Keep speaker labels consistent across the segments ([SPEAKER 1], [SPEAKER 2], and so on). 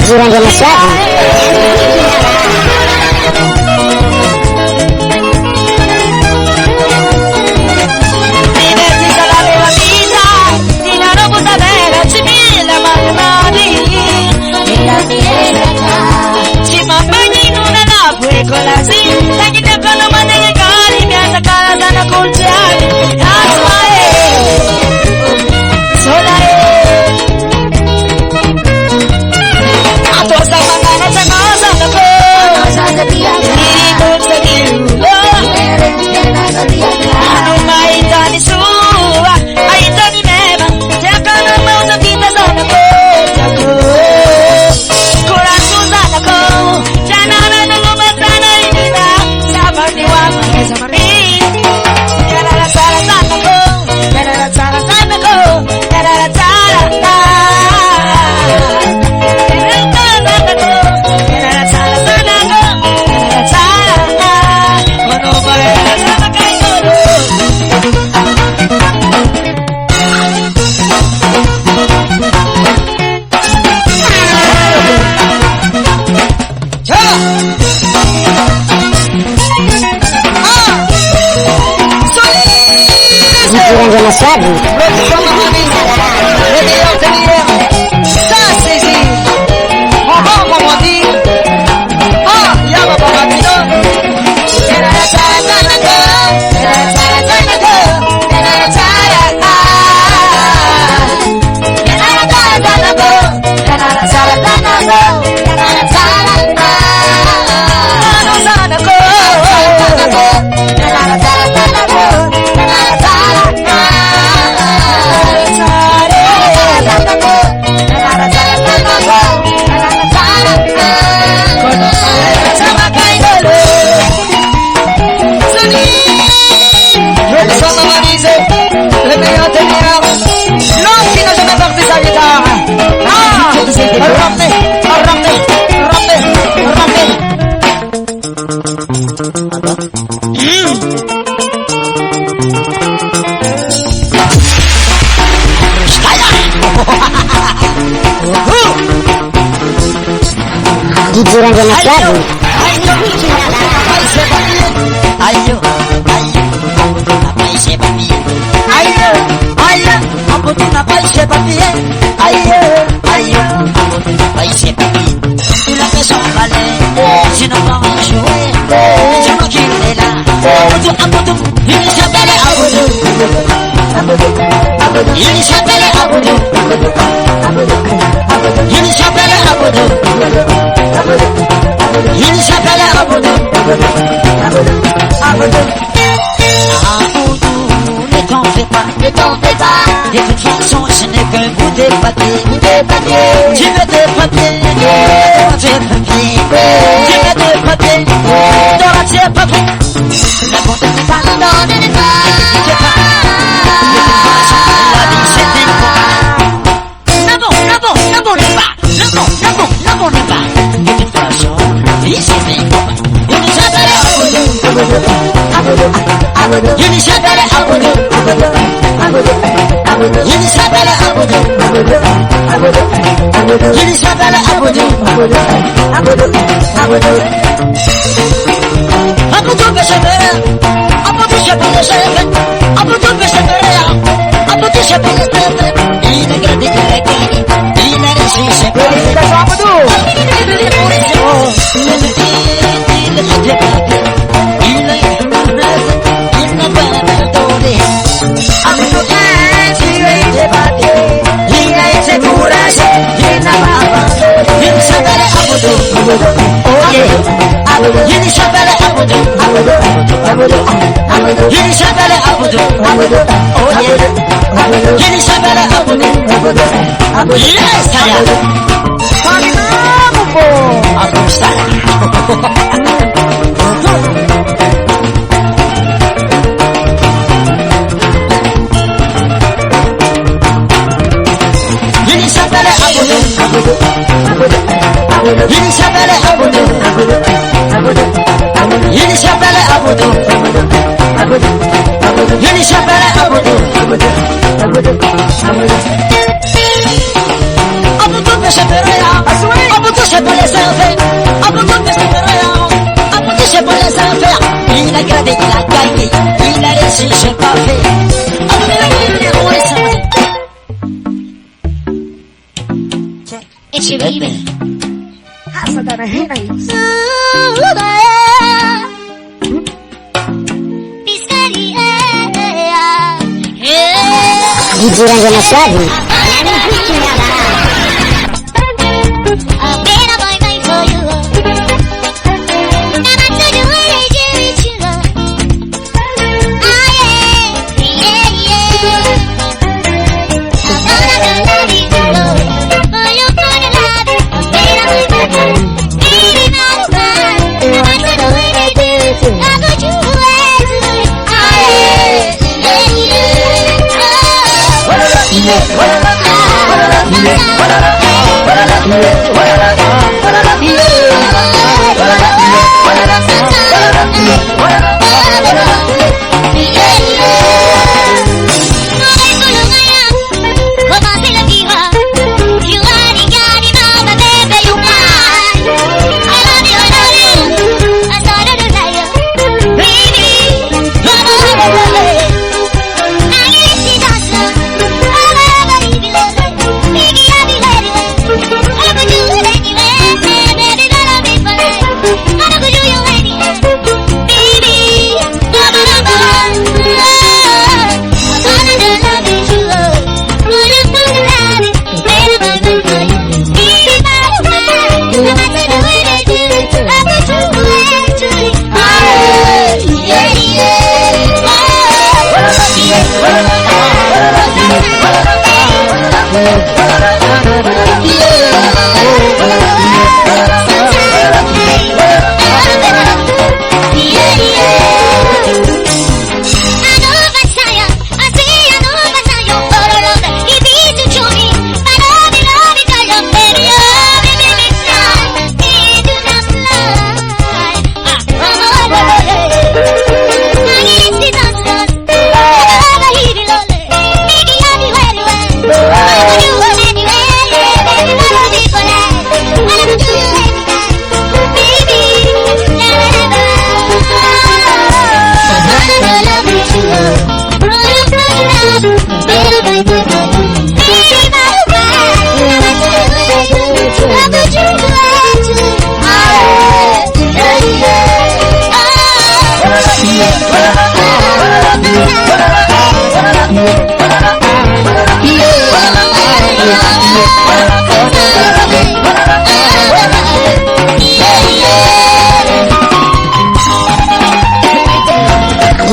[SPEAKER 1] Jiran Jalan Suatu. Jiran Jalan Suatu. Jiran Jalan Suatu.
[SPEAKER 2] Ne t'en fais pas. De toute façon, ce n'est qu'un bout de papier. Tu veux des papiers, t'auras tes papiers. Tu veux des papiers, t'auras tes papiers. La bonté n'est pas dans les débats. De toute façon, la vie c'est un combat. La bonne n'est pas. La bonne n'est pas. De toute façon, la vie c'est un combat. Yini Shabala Abudu, oh yeah. Yini Shabala Abudu, yes, saya. Aku sana. Yini Shabala Abudu, Yini Shabala Abudu, Yini Shabala Abudu, Yini Shabala Abudu, Abudu Peshaperaya, Abudu Shapale Sanfe, Abudu Peshaperaya, Abudu Shapale Sanfe, il a gradé, il a gagné, il a réussi, j'ai pas fait. It's your baby.
[SPEAKER 1] DJ Ranjana Suave.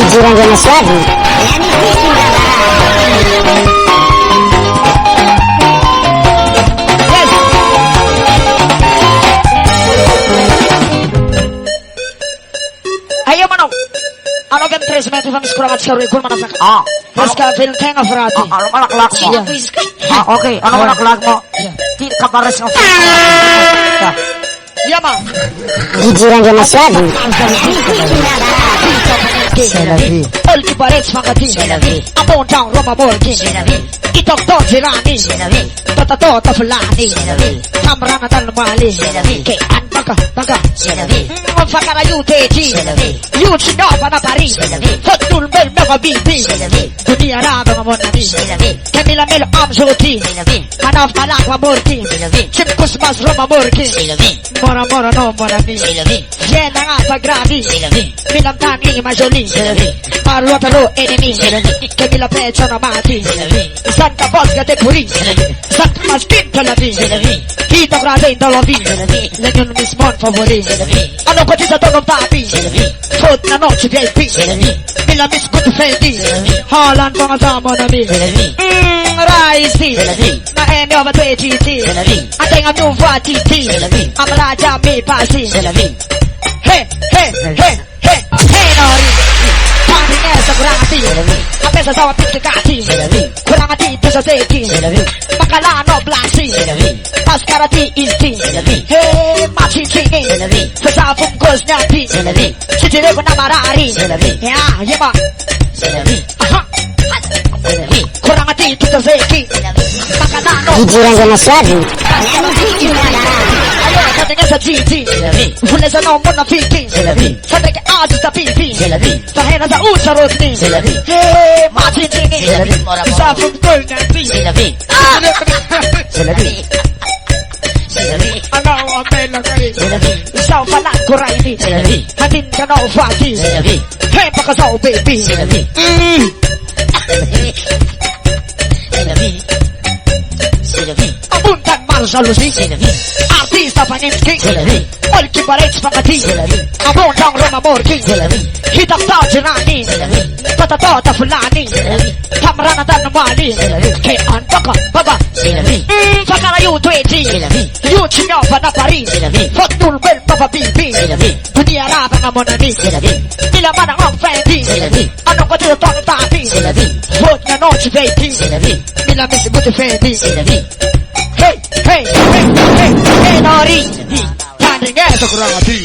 [SPEAKER 1] DJ Ranjana Suave.
[SPEAKER 2] Ayo manok. Ano kan 3 metros van skuramat sa record manafak. Paska film tenga frati.
[SPEAKER 3] Ano malak-lak mo? Okay. Ano malak-lak mo? Di ka pares ng
[SPEAKER 2] Yama.
[SPEAKER 1] DJ Ranjana Suave.
[SPEAKER 3] C'est la vie.
[SPEAKER 2] Olki parets mangati.
[SPEAKER 3] C'est la vie.
[SPEAKER 2] Upon down Roma Morgi.
[SPEAKER 3] C'est la vie.
[SPEAKER 2] Itok to Zirani.
[SPEAKER 3] C'est la vie.
[SPEAKER 2] Tota Fulani.
[SPEAKER 3] C'est la vie.
[SPEAKER 2] Tamrana Talmali.
[SPEAKER 3] C'est la vie.
[SPEAKER 2] Ke Anbaka.
[SPEAKER 3] C'est la vie.
[SPEAKER 2] Fakara Yuteji.
[SPEAKER 3] C'est la vie.
[SPEAKER 2] Yuchinova na Paris.
[SPEAKER 3] C'est la vie.
[SPEAKER 2] Fotul Bel Mega Bibi.
[SPEAKER 3] C'est la vie.
[SPEAKER 2] Dunia Raga Monami.
[SPEAKER 3] C'est la vie.
[SPEAKER 2] Camila Melo Amzoti.
[SPEAKER 3] C'est la vie.
[SPEAKER 2] Manaf Malakwa Morti.
[SPEAKER 3] C'est la vie.
[SPEAKER 2] Chimkusmas Roma Morgi.
[SPEAKER 3] C'est la vie.
[SPEAKER 2] Mora no Monami.
[SPEAKER 3] C'est la vie.
[SPEAKER 2] Yena nga Pagradi.
[SPEAKER 3] C'est la vie.
[SPEAKER 2] Minamtani Majoli.
[SPEAKER 3] C'est la vie.
[SPEAKER 2] Parlotalo enemy.
[SPEAKER 3] C'est la vie.
[SPEAKER 2] Camila Pecho na Mati.
[SPEAKER 3] C'est la vie.
[SPEAKER 2] Santa Bosca de Puri.
[SPEAKER 3] C'est la vie.
[SPEAKER 2] Santa Maskin la vie.
[SPEAKER 3] C'est la vie.
[SPEAKER 2] Kita grande lo vi, legno mi smon favori. Hanno quantità non papi, foot na noce VIP. Mila miss good fendi, Holland mga zaman na mi. Raisi, na emi over 2 GT. Ating ang new GT, amalaja mi pasi. Hey, hey, hey, hey, hey nori. Pangin sa grati, apesa sa pitikati. Kurang ati pesa seki, makalano blasi. Maskarati isti, hey machi chini. Pesa fungkos nyati, chitire ko na marari. Ya, yema. Aha. Kurang ati pesa seki, makalano.
[SPEAKER 1] Pigiran gonna suave.
[SPEAKER 2] Katanya sa GT, vulesa no muna fiki. Sabi ke azu sa pipi, tahena sa usarot ni. Hey, machi chini, sa fungkol nyati. Ano ang bela kari, sa palang kuray ni. Hatin ka no faki, hey pakasaw baby. Abundan Marshall Lucy, artista Paninski, Olki Barets Pakati, Abundang Roma Morki, Hitak Tajirani, Tata Tota Fulani, Tamrana Tanamani, K Antaka Baba, Fakara you 20, you Chinyo Panapari, Fotul Bel Papa Bibi, Dunia Rapa Namonani, Mila Mana Ang Fendi, Ano ko dito tong tapi, Foot na noche baby, Mila Miss Good Fendi, Hey, hey, hey, hey, hey, Nori, Tanding sa kurang hati.